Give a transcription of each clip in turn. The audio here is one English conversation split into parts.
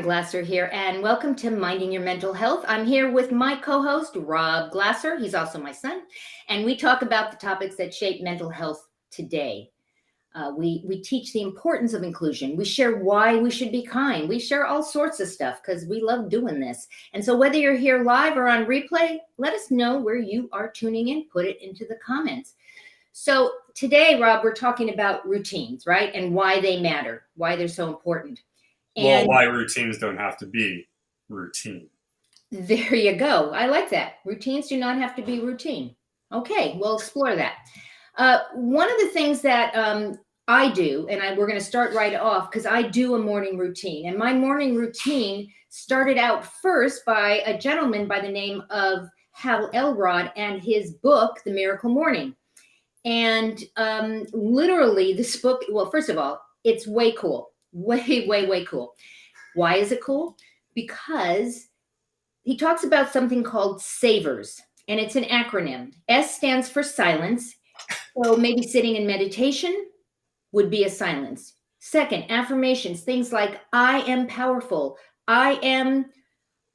Glasser here, and welcome to Minding Your Mental Health. I'm here with my co-host, Rob Glasser. He's also my son, and we talk about the topics that shape mental health today. We teach the importance of inclusion. We share why we should be kind. We share all sorts of stuff because we love doing this. And so whether you're here live or on replay, let us know where you are tuning in. Put it into the comments. So today, Rob, we're talking about routines, right? And why they matter, why they're so important. Well, And why routines don't have to be routine. there you go. I like that. Routines do not have to be routine. Okay, we'll explore that. One of the things that I do, and we're going to start right off because I do a morning routine. And my morning routine started out first by a gentleman by the name of Hal Elrod and his book, The Miracle Morning. And literally, this book, well, first of all, it's way cool. Way cool. Why is it cool? Because he talks about something called SAVERS, and it's an acronym. S stands for silence. So maybe sitting in meditation would be a silence. Second, affirmations, things like I am powerful. I am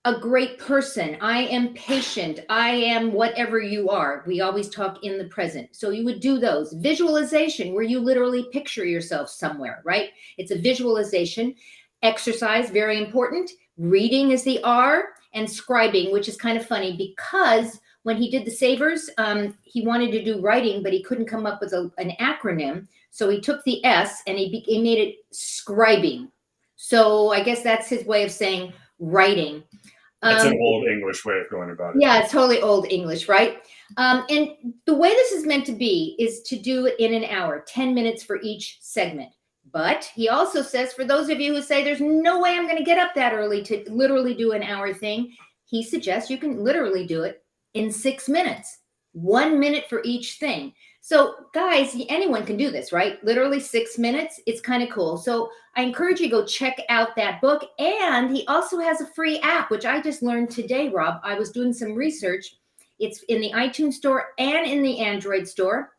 a great person. I am patient. I am whatever you are. We always talk in the present. So you would do those. Visualization, where you literally picture yourself somewhere, right? It's a visualization. Exercise, very important. Reading is the R, and scribing, which is kind of funny because when he did the savers, he wanted to do writing, but he couldn't come up with an acronym. So he took the S and he made it scribing. So I guess that's his way of saying writing. That's an old English way of going about it. Yeah, it's totally old English, right? And the way this is meant to be is to do it in an hour, 10 minutes for each segment. But he also says, for those of you who say, there's no way I'm going to get up that early to literally do an hour thing, he suggests you can literally do it in 6 minutes, 1 minute for each thing. So guys, anyone can do this, right? Literally 6 minutes. It's kind of cool. So I encourage you to go check out that book. And he also has a free app, which I just learned today, Rob. I was doing some research. It's in the iTunes store and in the Android store.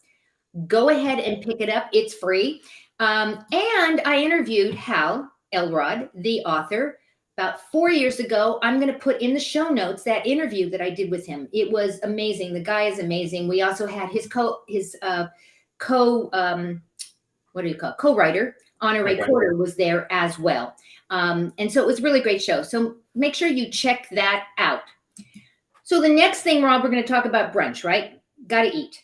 Go ahead and pick it up. It's free. And I interviewed Hal Elrod, the author, about 4 years ago. I'm going to put in the show notes that interview that I did with him. It was amazing. The guy is amazing. We also had his co-writer, Honoré Porter, was there as well. And so it was a really great show. So make sure you check that out. So the next thing, Rob, we're going to talk about brunch, right? Got to eat.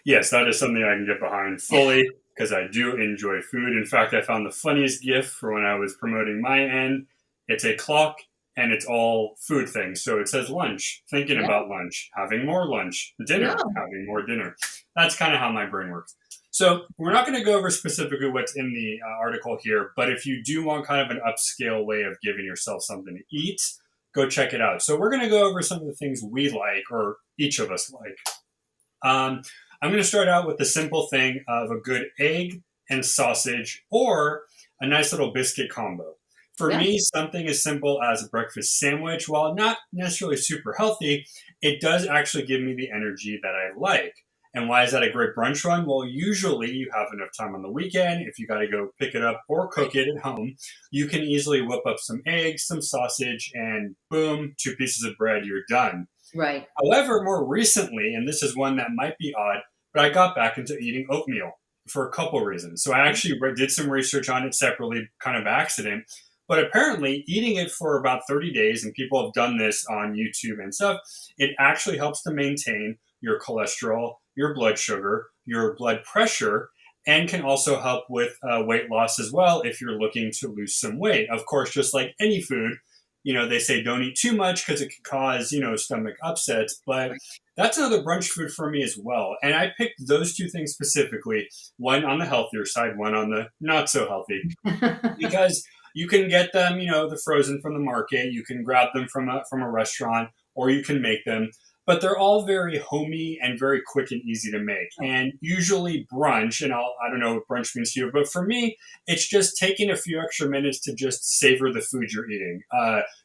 Yes, that is something I can get behind fully because I do enjoy food. In fact, I found the funniest gift for when I was promoting my end. It's a clock and it's all food things. So it says lunch, thinking about lunch, having more lunch, dinner, having more dinner. That's kind of how my brain works. So we're not going to go over specifically what's in the article here, but if you do want kind of an upscale way of giving yourself something to eat, go check it out. So we're going to go over some of the things we like, or each of us like. I'm going to start out with the simple thing of a good egg and sausage or a nice little biscuit combo. For me, something as simple as a breakfast sandwich, while not necessarily super healthy, it does actually give me the energy that I like. And why is that a great brunch one? Well, usually you have enough time on the weekend. If you got to go pick it up or cook it at home, you can easily whip up some eggs, some sausage, and boom, 2 pieces of bread, you're done. Right. However, more recently, and this is one that might be odd, but I got back into eating oatmeal for a couple reasons. So I actually did some research on it separately, kind of accident. But apparently, eating it for about 30 days, and people have done this on YouTube and stuff, it actually helps to maintain your cholesterol, your blood sugar, your blood pressure, and can also help with weight loss as well if you're looking to lose some weight. Of course, just like any food, they say don't eat too much because it can cause, stomach upsets. But that's another brunch food for me as well. And I picked those two things specifically, one on the healthier side, one on the not so healthy, because you can get them, the frozen from the market. You can grab them from a restaurant, or you can make them. But they're all very homey and very quick and easy to make. And usually brunch, and I don't know what brunch means to you, but for me, it's just taking a few extra minutes to just savor the food you're eating.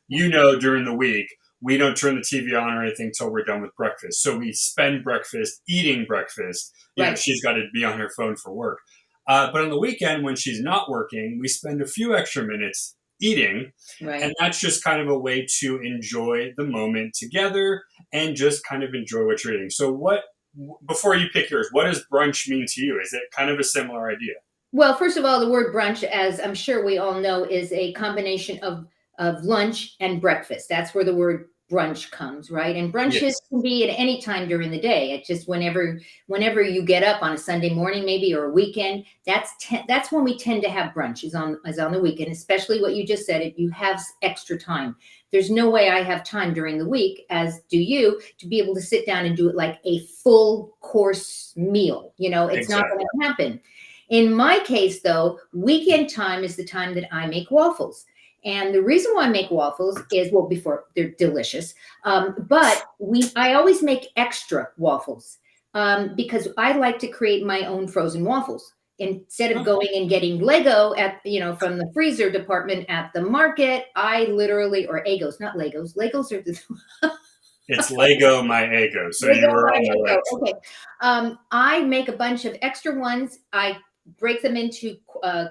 During the week, we don't turn the TV on or anything until we're done with breakfast. So we spend breakfast eating breakfast. She's got to be on her phone for work. But on the weekend, when she's not working, we spend a few extra minutes eating. And Right. that's just kind of a way to enjoy the moment together and just kind of enjoy what you're eating. So, before you pick yours, what does brunch mean to you? Is it kind of a similar idea? Well, first of all, the word brunch, as I'm sure we all know, is a combination of lunch and breakfast. That's where the word brunch comes, right? And brunches Yes, can be at any time during the day. It's just whenever you get up on a Sunday morning, maybe, or a weekend. That's when we tend to have brunch is on the weekend. Especially what you just said. If you have extra time, there's no way I have time during the week, as do you, to be able to sit down and do it like a full course meal. It's not going exactly. to happen. In my case, though, weekend time is the time that I make waffles. And the reason why I make waffles is, well, before they're delicious, but I always make extra waffles because I like to create my own frozen waffles instead of Okay. going and getting Lego from the freezer department at the market. I literally, or Egos, not Legos. Legos are the It's Lego my ego. So Lego you were my on the right. Eggo. Okay. I make a bunch of extra ones. I break them into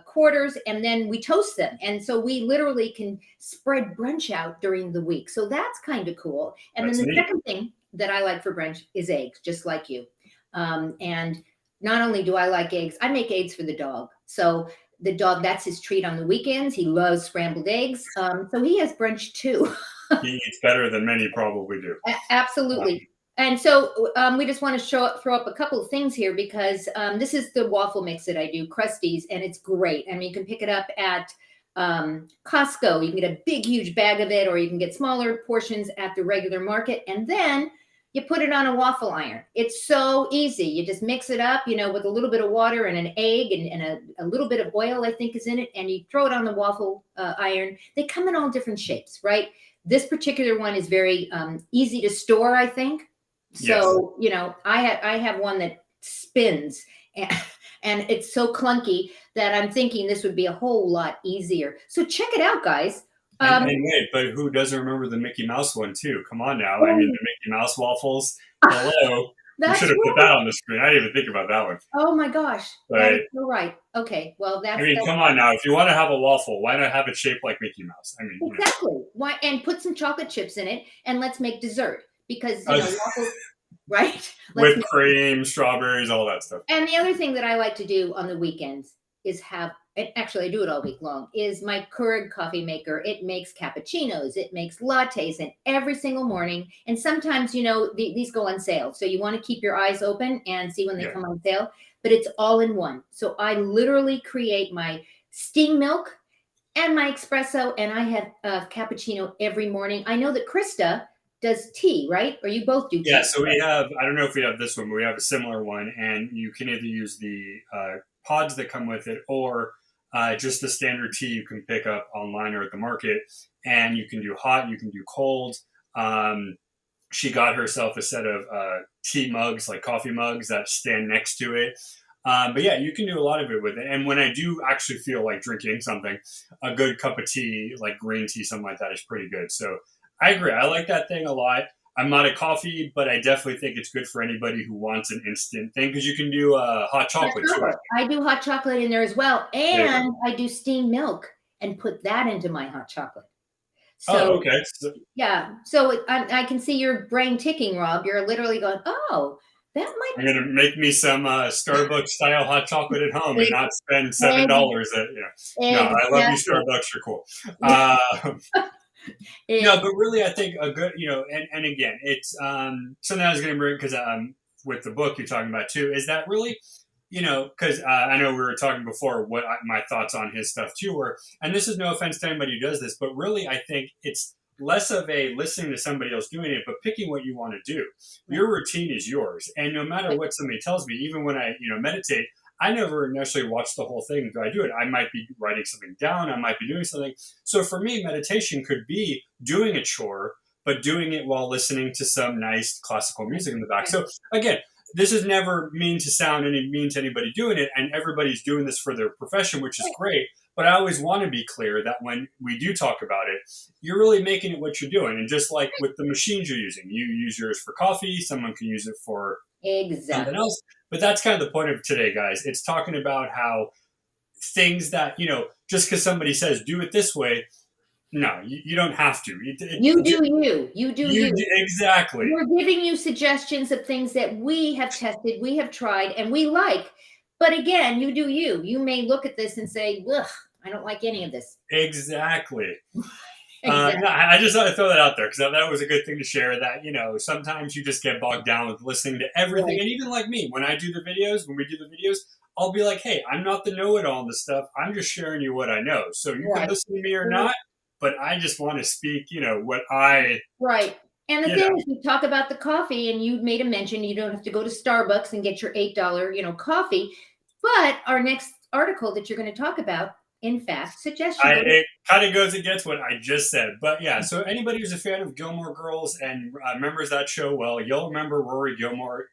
quarters and then we toast them. And so we literally can spread brunch out during the week. So that's kind of cool. And then That's the neat. second thing that I like for brunch is eggs, just like you. And not only do I like eggs, I make eggs for the dog. So the dog, that's his treat on the weekends. He loves scrambled eggs. So he has brunch too. He eats better than many probably do. Absolutely. And so we just want to throw up a couple of things here because this is the waffle mix that I do, Krusty's, and it's great. I mean, you can pick it up at Costco. You can get a big, huge bag of it, or you can get smaller portions at the regular market. And then you put it on a waffle iron. It's so easy. You just mix it up, with a little bit of water and an egg and a little bit of oil, I think, is in it. And you throw it on the waffle iron. They come in all different shapes, right? This particular one is very easy to store, I think. Yes. So, I have one that spins and, and it's so clunky that I'm thinking this would be a whole lot easier. So check it out, guys. And, Um, and wait, but who doesn't remember the Mickey Mouse one too? Come on now. I mean, oh, the Mickey Mouse waffles. Hello. We should that's have put right. that on the screen. I didn't even think about that one. Oh my gosh, that is But so right. Okay, well, I that's mean, come on now. If you want to have a waffle, why not have it shaped like Mickey Mouse? I mean, exactly why. And put some chocolate chips in it, and let's make dessert because uh, waffles, right? Let's whipped cream, strawberries, all that stuff. And the other thing that I like to do on the weekends is and actually I do it all week long, is my Keurig coffee maker. It makes cappuccinos, it makes lattes, and every single morning. And sometimes, these go on sale. So you want to keep your eyes open and see when they Yeah. come on sale, but it's all in one. So I literally create my steam milk and my espresso, and I have a cappuccino every morning. I know that Krista does tea, right? Or you both do Yeah, tea. so we have, I don't know if we have this one, but we have a similar one. And you can either use the pods that come with it or just the standard tea you can pick up online or at the market. And you can do hot, you can do cold. She got herself a set of tea mugs, like coffee mugs that stand next to it. But yeah, you can do a lot of it with it. And when I do actually feel like drinking something, a good cup of tea, like green tea, something like that, is pretty good. So I agree. I like that thing a lot. I'm not a coffee, but I definitely think it's good for anybody who wants an instant thing because you can do hot Hot chocolate too. chocolate. I do hot chocolate in there as well. There you go. And I do steamed milk and put that into my hot chocolate. Oh, So, okay. So, yeah. So I can see your brain ticking, Rob. You're literally going, oh, that might I'm gonna make me some Starbucks style hot chocolate at home and be not spend egg, $7 at No, I love you, exactly. Starbucks. You're cool. Uh, No, Ex- but really, I think a good, and again, it's something I was going to bring because with the book you're talking about too, is that really, because I know we were talking before what my thoughts on his stuff too were, and this is no offense to anybody who does this, but really, I think it's less of a listening to somebody else doing it, but picking what you want to do. Your routine is yours, and no matter what somebody tells me, even when I, meditate. I never necessarily watch the whole thing. Do I do it? I might be writing something down. I might be doing something. So for me, meditation could be doing a chore, but doing it while listening to some nice classical music in the back. So again, this is never mean to anybody doing it, and everybody's doing this for their profession, which is great. But I always want to be clear that when we do talk about it, you're really making it what you're doing. And just like with the machines you're using, you use yours for coffee, someone can use it for something exactly. else. But that's kind of the point of today, guys. It's talking about how things that, just because somebody says do it this way, No, you don't have to. You do you. You do You you. exactly. We're giving you suggestions of things that we have tested, we have tried, and we like. But again, you do you. You may look at this and say, ugh, I don't like any of this. Exactly. Exactly. No, I just thought to throw that out there because that was a good thing to share. That sometimes you just get bogged down with listening to everything, Right. and even like me, when we do the videos, I'll be like, "Hey, I'm not the know-it-all on this stuff. I'm just sharing you what I know. So you can Right. listen to me or Right. not, but I just want to speak, what I, Right. And the you know, thing is, we talk about the coffee, and you made a mention you don't have to go to Starbucks and get your $8, coffee. But our next article that you're going to talk about, in fact, suggests you go to. it kind of goes against what I just said. But yeah, so anybody who's a fan of Gilmore Girls and remembers that show, well, you'll remember Rory Gilmore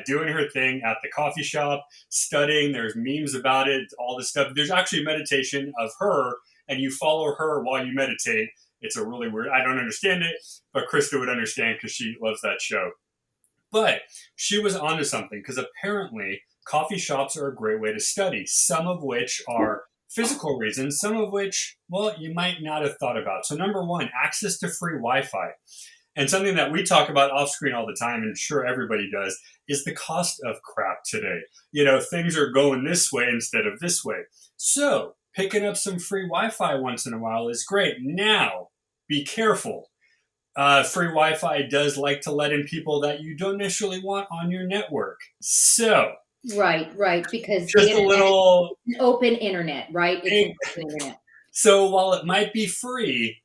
doing her thing at the coffee shop, studying. There's memes about it, all this stuff. There's actually a meditation of her, and you follow her while you meditate. It's a really weird. I don't understand it, but Krista would understand because she loves that show. But she was onto something because apparently coffee shops are a great way to study, some of which are physical reasons, some of which, well, you might not have thought about. So, number one, access to free Wi Fi. And something that we talk about off screen all the time, and sure everybody does, is the cost of crap today. Things are going this way instead of this way. So, picking up some free Wi Fi once in a while is great. Now, be careful. Free Wi-Fi does like to let in people that you don't initially want on your network. So, Right, right, because the just a internet little. is an open internet, right? It's an open internet. So while it might be free,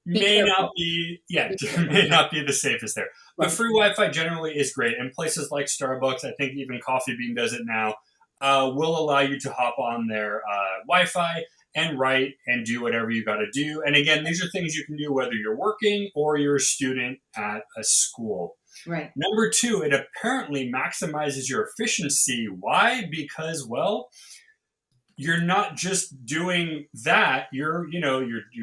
Be may not careful. be yeah, Be careful. may not be the safest there. But Right. free Wi-Fi generally is great, and places like Starbucks, I think even Coffee Bean does it now, will allow you to hop on their Wi-Fi and write and do whatever you got to do. And again, these are things you can do whether you're working or you're a student at a school. Right. Number two, it apparently maximizes your efficiency. Why? Because, well, you're not just doing that. You're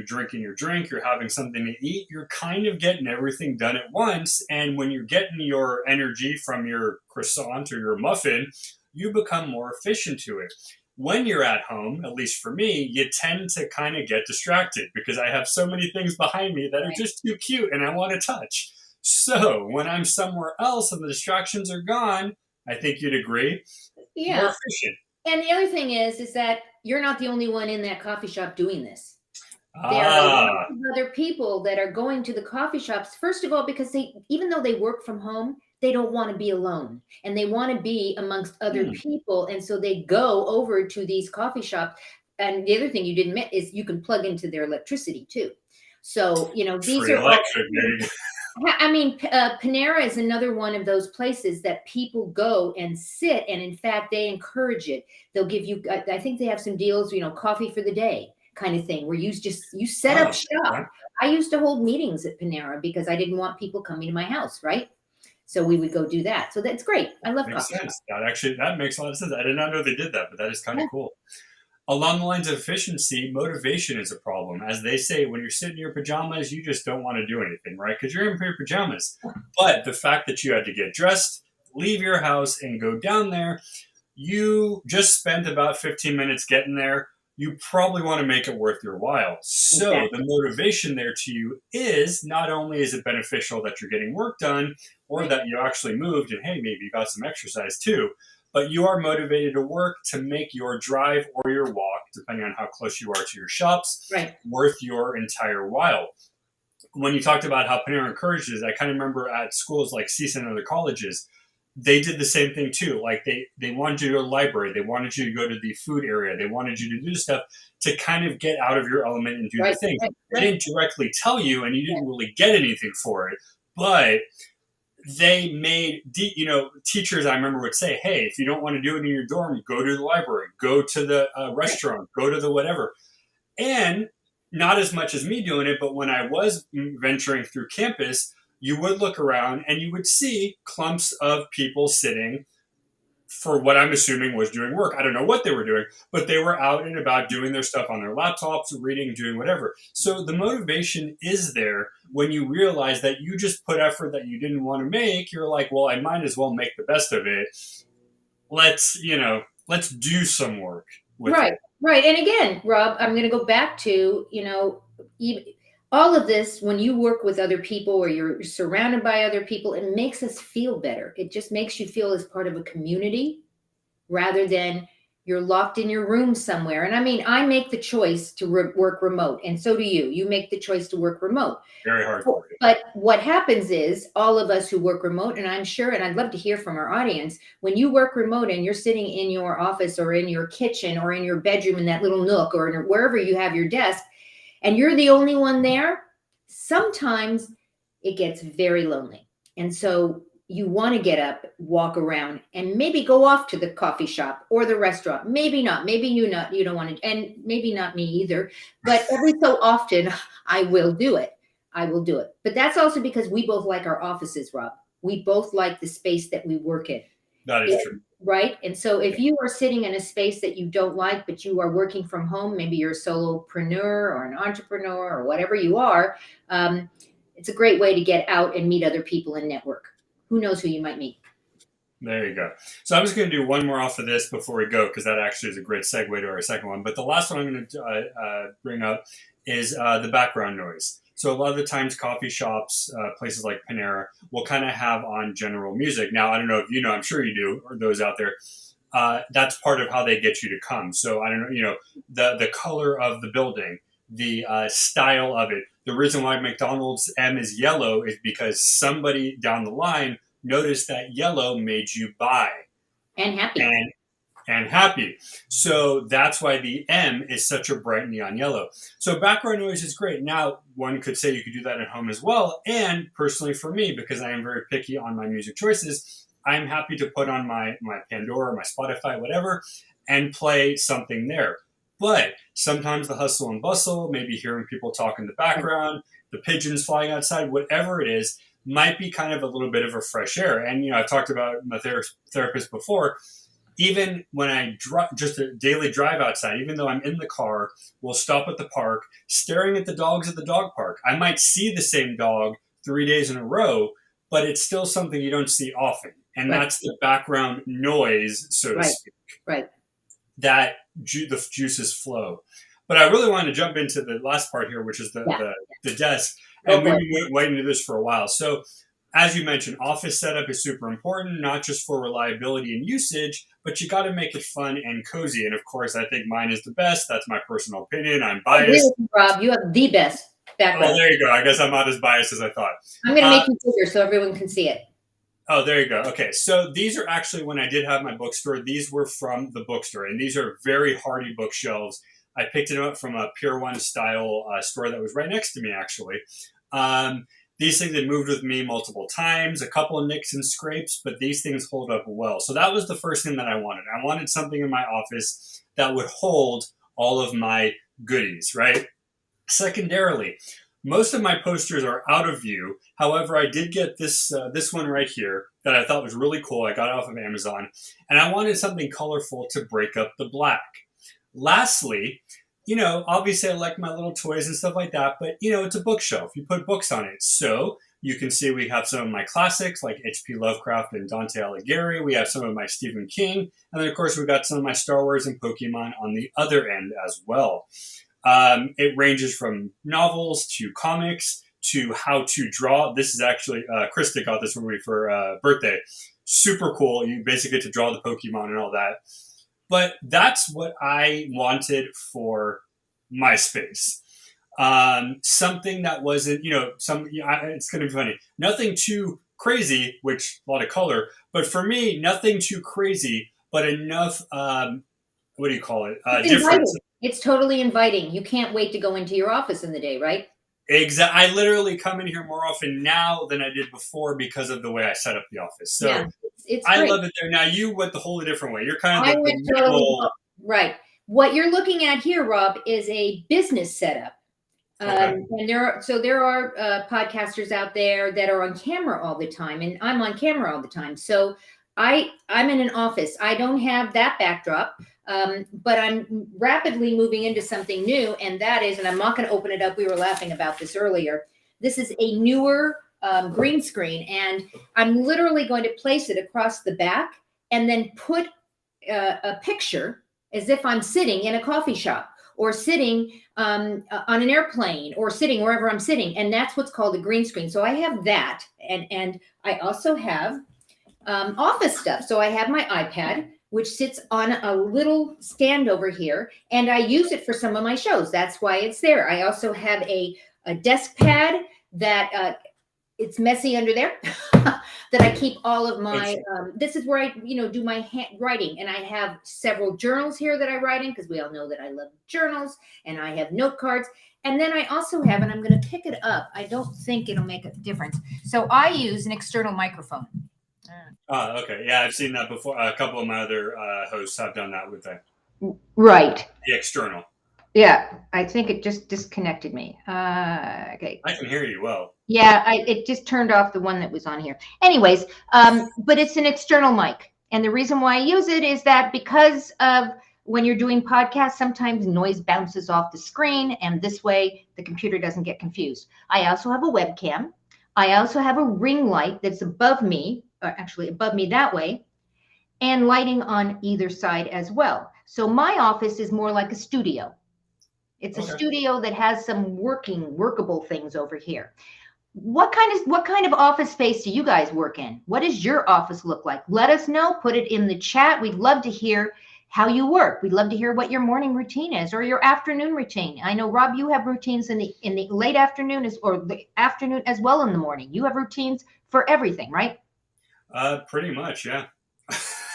drinking your drink, you're having something to eat, you're kind of getting everything done at once. And when you're getting your energy from your croissant or your muffin, you become more efficient to it. When you're at home, at least for me, you tend to kind of get distracted because I have so many things behind me that are Right. just too cute and I want to touch. So when I'm somewhere else and the distractions are gone, I think you'd agree, more Yeah. efficient. And the other thing is that you're not the only one in that coffee shop doing this. There are lots Ah, of other people that are going to the coffee shops, first of all, because even though they work from home, they don't want to be alone and they want to be amongst other hmm, people. And so they go over to these coffee shops. And the other thing you didn't mention is you can plug into their electricity too. So, these free are all. electric, baby. I mean, Panera is another one of those places that people go and sit, and in fact, they encourage it. They'll give you, I think they have some deals, coffee for the day kind of thing, where you set up Oh, okay. shop. I used to hold meetings at Panera because I didn't want people coming to my house, right? So we would go do that. So that's great. I love Makes coffee sense. shops. That makes a lot of sense. I did not know they did that, but that is kind Yeah, of cool. Along the lines of efficiency, motivation is a problem. As they say, when you're sitting in your pajamas, you just don't want to do anything, right? Because you're in your pajamas. But the fact that you had to get dressed, leave your house, and go down there, you just spent about 15 minutes getting there. You probably want to make it worth your while. So the exactly. motivation there to you is not only is it beneficial that you're getting work done or Right. that you actually moved and hey, maybe you got some exercise too, but you are motivated to work to make your drive or your walk, depending on how close you are to your shops, Right. worth your entire while. When you talked about how Panera encourages, I kind of remember at schools like CSUN and other colleges, they did the same thing too. Like they wanted you to go to the library, they wanted you to go to the food area, they wanted you to do stuff to kind of get out of your element and do the Right. things. Right. They Right. didn't directly tell you, and you Right. didn't really get anything for it, but they made teachers I remember would say, hey, if you don't want to do it in your dorm, go to the library, go to the Right. restaurant, go to the whatever. And not as much as me doing it, but when I was venturing through campus, you would look around and you would see clumps of people sitting for what I'm assuming was doing work. I don't know what they were doing, but they were out and about doing their stuff on their laptops, reading, doing whatever. So the motivation is there when you realize that you just put effort that you didn't want to make. You're like, well, I might as well make the best of it. Let's do some work with Right. it. Right. And again, Rob, I'm going to go back to, All of this, when you work with other people or you're surrounded by other people, it makes us feel better. It just makes you feel as part of a community rather than you're locked in your room somewhere. And I mean, I make the choice to work remote, and so do you. You make the choice to work remote. Very hardcore. But what happens is all of us who work remote, and I'm sure, and I'd love to hear from our audience, when you work remote and you're sitting in your office or in your kitchen or in your bedroom in that little nook or wherever you have your desk, and you're the only one there, sometimes it gets very lonely. And so you want to get up, walk around, and maybe go off to the coffee shop or the restaurant. Maybe not. Maybe you don't want to, and maybe not me either. But every so often, I will do it. I will do it. But that's also because we both like our offices, Rob. We both like the space that we work in. That is true. Right. And so if you are sitting in a space that you don't like, but you are working from home, maybe you're a solopreneur or an entrepreneur or whatever you are, it's a great way to get out and meet other people and network. Who knows who you might meet? There you go. So I'm just going to do one more off of this before we go, because that actually is a great segue to our second one. But the last one I'm going to bring up is the background noise. So a lot of the times coffee shops, places like Panera, will kind of have on general music. Now, I don't know if you know, I'm sure you do, or those out there. That's part of how they get you to come. So I don't know, the color of the building, the style of it. The reason why McDonald's M is yellow is because somebody down the line noticed that yellow made you buy. And happy. And happy. So that's why the M is such a bright neon yellow. So background noise is great. Now, one could say you could do that at home as well. And personally for me, because I am very picky on my music choices, I'm happy to put on my Pandora, my Spotify, whatever, and play something there. But sometimes the hustle and bustle, maybe hearing people talk in the background, the pigeons flying outside, whatever it is, might be kind of a little bit of a fresh air. And, I've talked about my therapist before. Even when I just a daily drive outside, even though I'm in the car, we'll stop at the park, staring at the dogs at the dog park. I might see the same dog 3 days in a row, but it's still something you don't see often. And that's the background noise, so to speak. Right. That the juices flow. But I really wanted to jump into the last part here, which is the desk. And we've been waiting to this for a while. So as you mentioned, office setup is super important, not just for reliability and usage, but you got to make it fun and cozy. And of course, I think mine is the best. That's my personal opinion. I'm biased. Rob, you have the best background. Oh, there you go. I guess I'm not as biased as I thought. I'm going to make you bigger so everyone can see it. Oh, there you go. Okay, so these are actually, when I did have my bookstore, these were from the bookstore. And these are very hardy bookshelves. I picked it up from a Pier 1 style store that was right next to me, actually. These things had moved with me multiple times, a couple of nicks and scrapes, but these things hold up well. So that was the first thing that I wanted. I wanted something in my office that would hold all of my goodies, right? Secondarily, most of my posters are out of view. However, I did get this one right here that I thought was really cool. I got it off of Amazon, and I wanted something colorful to break up the black. Lastly, obviously I like my little toys and stuff like that, but, it's a bookshelf. You put books on it. So you can see we have some of my classics like H.P. Lovecraft and Dante Alighieri. We have some of my Stephen King. And then, of course, we've got some of my Star Wars and Pokemon on the other end as well. It ranges from novels to comics to how to draw. This is actually, Krista got this for me for birthday. Super cool. You basically get to draw the Pokemon and all that. But that's what I wanted for my space. Something that wasn't, it's going to be funny. Nothing too crazy, which a lot of color, but for me, nothing too crazy, but enough, what do you call it? Difference. It's totally inviting. You can't wait to go into your office in the day, right? Exactly. I literally come in here more often now than I did before because of the way I set up the office. So yeah, it's I love it there. Now you went the whole different way. You're kind of the minimal. Right. What you're looking at here, Rob, is a business setup. Okay. And there are podcasters out there that are on camera all the time, and I'm on camera all the time. So I'm in an office. I don't have that backdrop. But I'm rapidly moving into something new, and that is, and I'm not going to open it up. We were laughing about this earlier. This is a newer green screen, and I'm literally going to place it across the back and then put a picture as if I'm sitting in a coffee shop or sitting on an airplane or sitting wherever I'm sitting. And that's what's called a green screen. So I have that. And I also have office stuff. So I have my iPad, which sits on a little stand over here, and I use it for some of my shows. That's why it's there. I also have a desk pad that it's messy under there that I keep all of my this is where I do my writing, and I have several journals here that I write in because we all know that I love journals, and I have note cards. And then I also have, and I'm going to pick it up, I don't think it'll make a difference, so I use an external microphone. Oh, okay. Yeah, I've seen that before. A couple of my other hosts have done that with the external. Yeah, I think it just disconnected me. Okay. I can hear you well. Yeah, it just turned off the one that was on here. Anyways, but it's an external mic. And the reason why I use it is that because of when you're doing podcasts, sometimes noise bounces off the screen, and this way the computer doesn't get confused. I also have a webcam. I also have a ring light that's above me, or actually above me that way, and lighting on either side as well. So my office is more like a studio. It's a studio that has some workable things over here. What kind of office space do you guys work in? What does your office look like? Let us know. Put it in the chat. We'd love to hear how you work. We'd love to hear what your morning routine is or your afternoon routine. I know, Rob, you have routines in the late afternoon or the afternoon as well in the morning. You have routines for everything, right? Pretty much, yeah.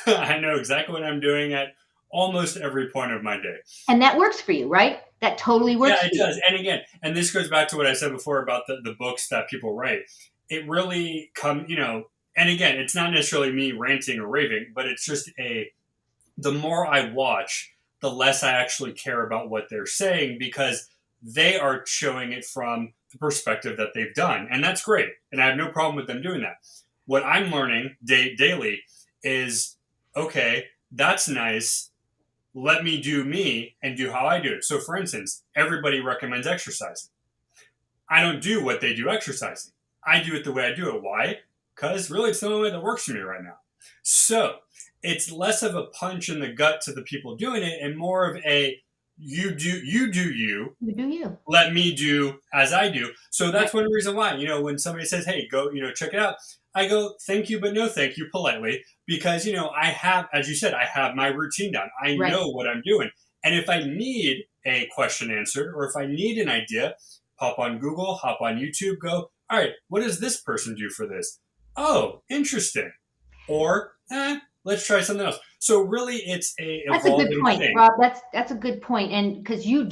I know exactly what I'm doing at almost every point of my day. And that works for you, right? That totally works. Yeah, it does. And again, and this goes back to what I said before about the books that people write. It really and again, it's not necessarily me ranting or raving, but it's just the more I watch, the less I actually care about what they're saying because they are showing it from the perspective that they've done. And that's great. And I have no problem with them doing that. What I'm learning daily is, okay, that's nice. Let me do me and do how I do it. So for instance, everybody recommends exercising. I don't do what they do exercising. I do it the way I do it. Why? Because really it's the only way that works for me right now. So it's less of a punch in the gut to the people doing it and more of a you do you. Let me do as I do. So that's one reason why, when somebody says, hey, go, check it out. I go, thank you, but no thank you, politely, because, I have, as you said, I have my routine down. I know what I'm doing. And if I need a question answered or if I need an idea, hop on Google, hop on YouTube, go, all right, what does this person do for this? Oh, interesting. Or, let's try something else. So really, it's that's a good point, thing. Rob. That's a good point, and because you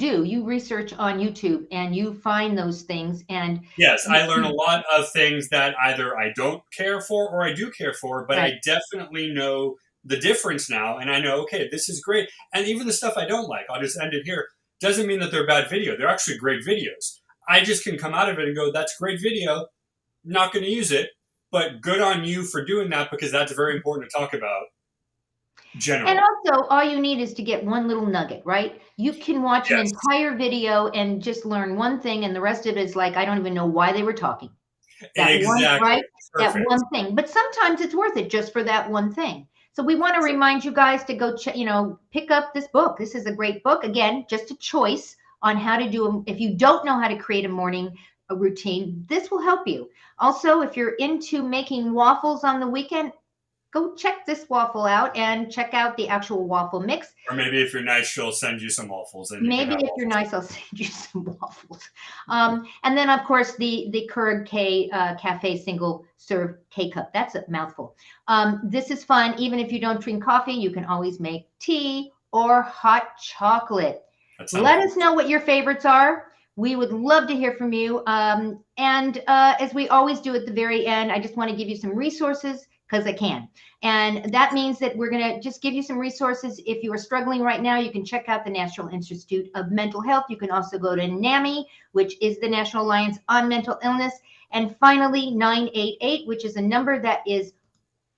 research on YouTube and you find those things, and yes, I learn a lot of things that either I don't care for or I do care for, but I definitely know the difference now, and I know, okay, this is great. And even the stuff I don't like, I'll just end it here. Doesn't mean that they're bad video. They're actually great videos. I just can come out of it and go, that's great video. Not going to use it, but good on you for doing that because that's very important to talk about. Generally. And also, all you need is to get one little nugget, right? You can watch an entire video and just learn one thing, and the rest of it is like, I don't even know why they were talking. That one, right? Perfect. That one thing. But sometimes it's worth it just for that one thing. So we want to remind you guys to go, pick up this book. This is a great book. Again, just a choice on how to do. If you don't know how to create a morning routine, this will help you. Also, if you're into making waffles on the weekend, go check this waffle out and check out the actual waffle mix. Or maybe if you're nice, she'll send you some waffles. And maybe if you're nice, I'll send you some waffles. And then, of course, the Keurig K Cafe single serve K-Cup. That's a mouthful. This is fun. Even if you don't drink coffee, you can always make tea or hot chocolate. Let us know what your favorites are. We would love to hear from you. And as we always do at the very end, I just want to give you some resources because I can. And that means that we're going to just give you some resources. If you are struggling right now, you can check out the National Institute of Mental Health. You can also go to NAMI, which is the National Alliance on Mental Illness. And finally, 988, which is a number that is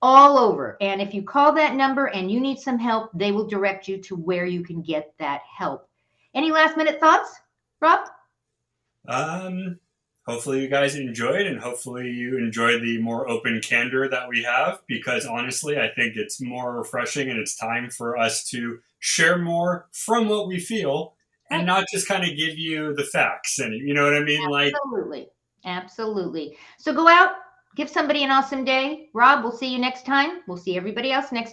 all over. And if you call that number and you need some help, they will direct you to where you can get that help. Any last minute thoughts, Rob? Hopefully you guys enjoyed, and hopefully you enjoy the more open candor that we have, because honestly, I think it's more refreshing and it's time for us to share more from what we feel and not just kind of give you the facts. And you know what I mean? Like, Absolutely. Absolutely. So go out, give somebody an awesome day. Rob, we'll see you next time. We'll see everybody else next